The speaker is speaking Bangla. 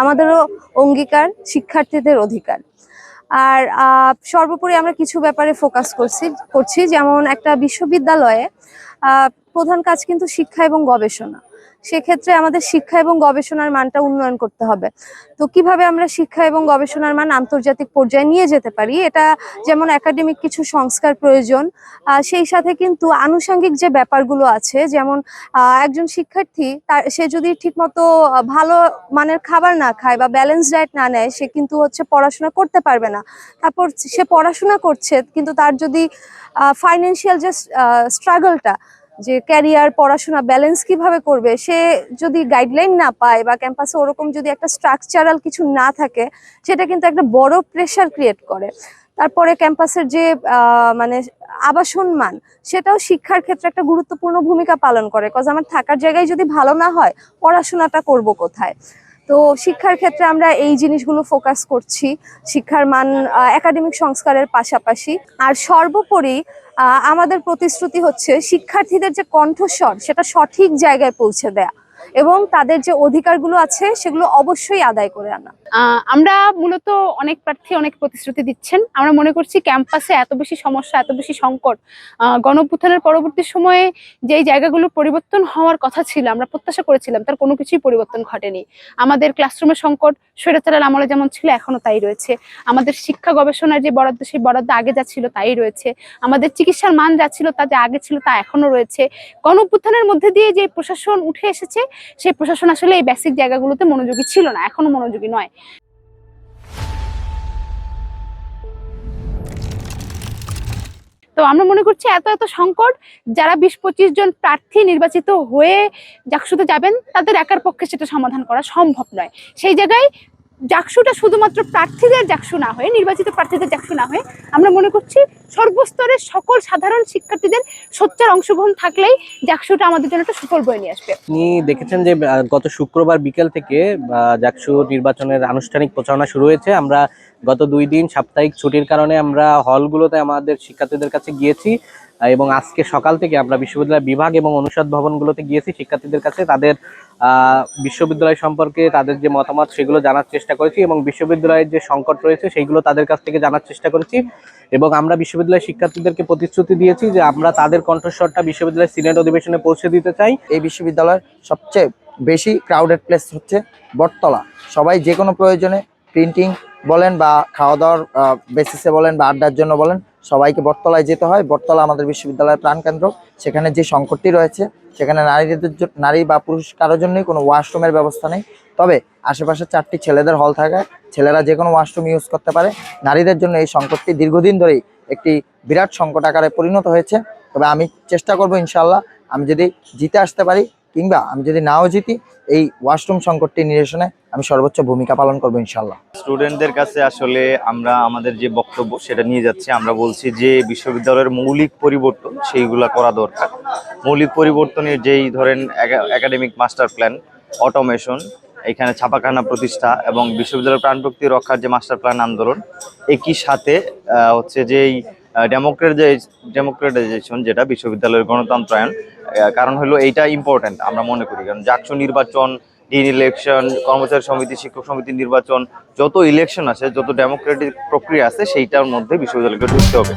আমাদেরও অঙ্গীকার শিক্ষার্থীদের অধিকার। আর সর্বোপরি আমরা কিছু ব্যাপারে ফোকাস করছি, যেমন একটা বিশ্ববিদ্যালয়ে প্রধান কাজ কিন্তু শিক্ষা এবং গবেষণা। সেক্ষেত্রে আমাদের শিক্ষা এবং গবেষণার মানটা উন্নয়ন করতে হবে। তো কিভাবে আমরা শিক্ষা এবং গবেষণার মান আন্তর্জাতিক পর্যায়ে নিয়ে যেতে পারি, এটা যেমন একাডেমিক কিছু সংস্কার প্রয়োজন, সেই সাথে কিন্তু আনুষঙ্গিক যে ব্যাপারগুলো আছে, যেমন একজন শিক্ষার্থী সে যদি ঠিকমতো ভালো মানের খাবার না খায় বা ব্যালেন্স ডায়েট না নেয়, সে কিন্তু পড়াশোনা করতে পারবে না। তারপর সে পড়াশোনা করছে, কিন্তু তার যদি ফাইন্যান্সিয়াল যে স্ট্রাগলটা, যে ক্যারিয়ার পড়াশোনা ব্যালেন্স কিভাবে করবে, সে যদি গাইডলাইন না পায় বা ক্যাম্পাসে ওরকম যদি একটা স্ট্রাকচারাল কিছু না থাকে, সেটা কিন্তু একটা বড় প্রেশার ক্রিয়েট করে। তারপরে ক্যাম্পাসের যে মানে আবাসন মান, সেটাও শিক্ষার ক্ষেত্রে একটা গুরুত্বপূর্ণ ভূমিকা পালন করে। কজ আমার থাকার জায়গায় যদি ভালো না হয়, পড়াশোনাটা করব কোথায়? তো শিক্ষার ক্ষেত্রে আমরা এই জিনিসগুলো ফোকাস করছি, শিক্ষার মান একাডেমিক সংস্কারের পাশাপাশি। আর সর্বোপরি আমাদের প্রতিশ্রুতি হচ্ছে শিক্ষার্থীদের যে কণ্ঠস্বর, সেটা সঠিক জায়গায় পৌঁছে দেয়া এবং তাদের যে অধিকারগুলো আছে সেগুলো অবশ্যই আদায় করে আনা। আমরা মূলত অনেক প্রার্থী অনেক প্রতিশ্রুতি দিচ্ছেন। আমরা মনে করছি ক্যাম্পাসে এত বেশি সমস্যা, এত বেশি সংকট, গণঅভ্যুত্থানের পরবর্তী সময়ে যেই জায়গাগুলো পরিবর্তন হওয়ার কথা ছিল, আমরা প্রত্যাশা করেছিলাম, তার কোনো কিছুই পরিবর্তন ঘটেনি। আমাদের ক্লাসরুমের সংকট স্বৈরাচারের আমলে যেমন ছিল এখনো তাই রয়েছে। আমাদের শিক্ষা গবেষণার যে বরাদ্দ, সেই বরাদ্দ আগে যা ছিল তাই রয়েছে। আমাদের চিকিৎসার মান যা ছিল তা যে আগে ছিল তা এখনো রয়েছে। গণঅভ্যুত্থানের মধ্যে দিয়ে যে প্রশাসন উঠে এসেছে, সেই প্রশাসন আসলে এই বেসিক জায়গাগুলোতে মনোযোগী ছিল না, এখনো মনোযোগী নয়। তো আমরা মনে করছি এত এত সংকট, যারা 20-25 জন প্রার্থী নির্বাচিত হয়ে জাকসুতে যাবেন, তাদের একার পক্ষে সেটা সমাধান করা সম্ভব নয়। সেই জায়গায় জাকসুটা শুধুমাত্র প্রার্থীদের জাকসু না হয়ে, নির্বাচিত প্রার্থীদের জাকসু না হয়ে, আমরা মনে করছি সর্বস্তরের সকল সাধারণ শিক্ষার্থীদের সোচ্চার অংশগ্রহণ থাকলেই জাকসুটা আমাদের জন্য একটা সুফল বয়ে নিয়ে আসবে। আপনি দেখেছেন যে গত শুক্রবার বিকেল থেকে জাকসু নির্বাচনের আনুষ্ঠানিক প্রচারণা শুরু হয়েছে। আমরা গত 2 দিন সাপ্তাহিক ছুটির কারণে আমরা হলগুলোতে আমাদের শিক্ষার্থীদের কাছে গিয়েছি এবং আজকে সকাল থেকে আমরা বিশ্ববিদ্যালয় বিভাগ এবং অনুষদ ভবনগুলোতে গিয়েছি শিক্ষার্থীদের কাছে তাদের বিশ্ববিদ্যালয় সম্পর্কে তাদের যে মতামত সেগুলো জানার চেষ্টা করেছি এবং বিশ্ববিদ্যালয়ের যে সংকট রয়েছে সেইগুলো তাদের কাছ থেকে জানার চেষ্টা করেছি। এবং আমরা বিশ্ববিদ্যালয়ের শিক্ষার্থীদেরকে প্রতিশ্রুতি দিয়েছি যে আমরা তাদের কণ্ঠস্বরটা বিশ্ববিদ্যালয়ের সিনেট অধিবেশনে পৌঁছে দিতে চাই। এই বিশ্ববিদ্যালয়ের সবচেয়ে বেশি ক্রাউডেড প্লেস হচ্ছে বটতলা। সবাই যে কোনো প্রয়োজনে প্রিন্টিং বলেন বা খাওয়া দাওয়ার বেসিসে বলেন বা আড্ডার জন্য বলেন, সবাইকে বটতলায় যেতে হয়। বটতলা আমাদের বিশ্ববিদ্যালয়ের প্রাণকেন্দ্র। সেখানে যে সংকটটি রয়েছে, সেখানে নারী বা পুরুষ কারোর জন্যই কোনো ওয়াশরুমের ব্যবস্থা নেই। তবে আশেপাশে 4টি ছেলেদের হল থাকায় ছেলেরা যে কোনো ওয়াশরুম ইউজ করতে পারে। নারীদের জন্য এই সংকটটি দীর্ঘদিন ধরেই একটি বিরাট সংকট আকারে পরিণত হয়েছে। তবে আমি চেষ্টা করব ইনশাআল্লাহ, আমি যদি জিতে আসতে পারি কিংবা আমি যদি নাও জিতি, এই ওয়াশরুম সংকটটি নিরসনে আমি সর্বোচ্চ ভূমিকা পালন করবো ইনশাআল্লাহ। স্টুডেন্টদের কাছে আসলে আমরা আমাদের যে বক্তব্য সেটা নিয়ে যাচ্ছি। আমরা বলছি যে বিশ্ববিদ্যালয়ের মৌলিক পরিবর্তন সেইগুলা করা দরকার। মৌলিক পরিবর্তনের যেই ধরেন একাডেমিক মাস্টার প্ল্যান, অটোমেশন, এখানে ছাপাখানা প্রতিষ্ঠা এবং বিশ্ববিদ্যালয়ের প্রাণশক্তি রক্ষার যে মাস্টার প্ল্যান আন্দোলন, একই সাথে হচ্ছে যেই ডেমোক্রেটাইজেশন, যেটা বিশ্ববিদ্যালয়ের গণতন্ত্রায়ন, কারণ হলো এইটা ইম্পর্টেন্ট আমরা মনে করি। কারণ জাকসু নির্বাচন, ডিন ইলেকশন, কর্মচারী সমিতি, শিক্ষক সমিতির নির্বাচন, যত ইলেকশন আছে, যত ডেমোক্রেটিক প্রক্রিয়া আছে, সেইটার মধ্যে বিশ্ববিদ্যালয়কে ঢুকতে হবে।